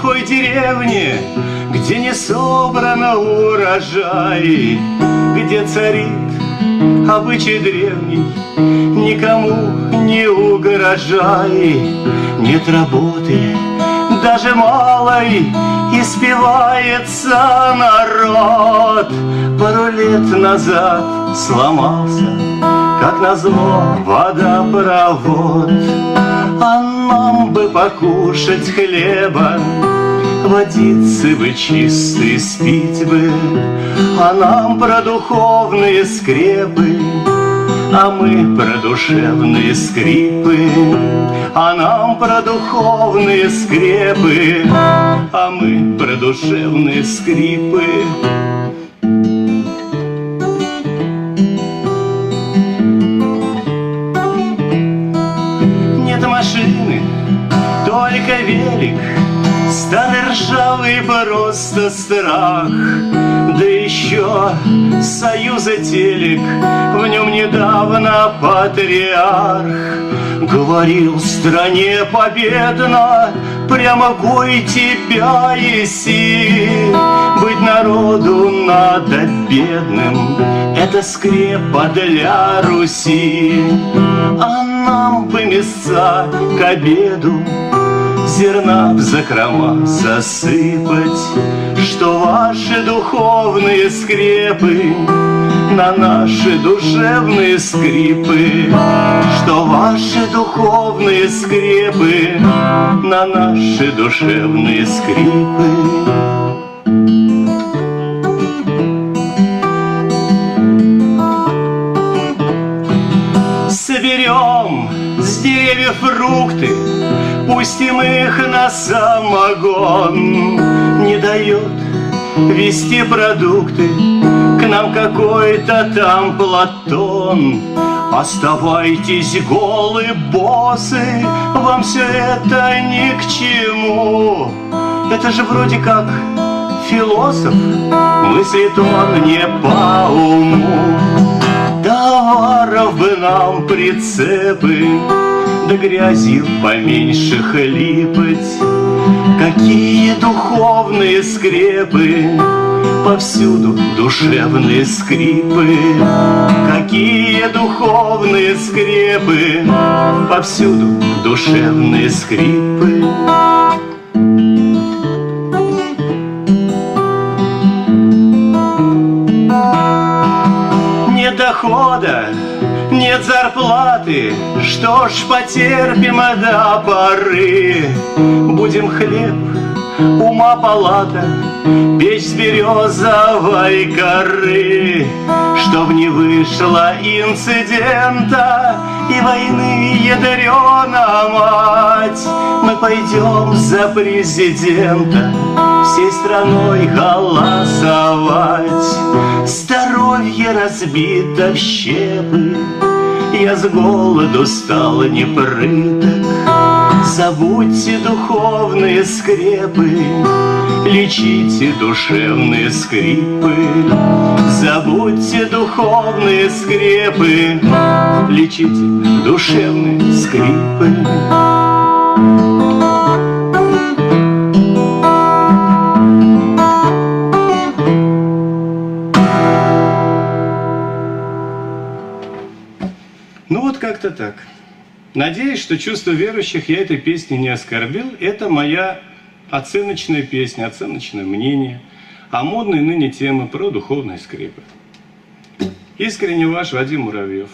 глухой деревне, где не собрано урожай, где царит обычай древний, никому не угрожай. Нет работы, даже малой, и спивается народ. Пару лет назад сломался, как назло, водопровод. А нам бы покушать хлеба, водицы бы чистой спить бы, а нам про духовные скрепы, а мы про душевные скрипы, а нам про духовные скрепы, а мы про душевные скрипы. Нет машины, только велик, старый ржавый просто страх. Да еще Союза телек, в нем недавно патриарх говорил стране победно: прямо гой тебя еси. Быть народу надо бедным, это скрепа для Руси. А нам бы места к обеду зерна в закрома засыпать, что ваши духовные скрепы на наши душевные скрипы, что ваши духовные скрепы на наши душевные скрипы. Соберем с деревьев фрукты, пустим их на самогон. Не дает везти продукты к нам какой-то там Платон. Оставайтесь голы, боссы, вам все это ни к чему. Это же вроде как философ, мыслит он не по уму. Товаров бы нам прицепы, да грязью поменьше хлипать. Какие духовные скрепы, повсюду душевные скрипы. Какие духовные скрепы, повсюду душевные скрипы. Нет дохода, нет зарплаты, что ж, потерпим до поры. Будем хлеб, ума палата, печь с березовой коры. Чтоб не вышло инцидента и войны ядрена мать, мы пойдем за президента всей страной голосовать. Здоровье разбито в щепы, я с голоду стал непрыток. Забудьте духовные скрепы, лечите душевные скрипы. Забудьте духовные скрепы, лечите душевные скрипы. Ну вот как-то так. Надеюсь, что чувства верующих я этой песней не оскорбил. Это моя оценочная песня, оценочное мнение о модной ныне теме про духовные скрипы. Искренне ваш Вадим Муравьев.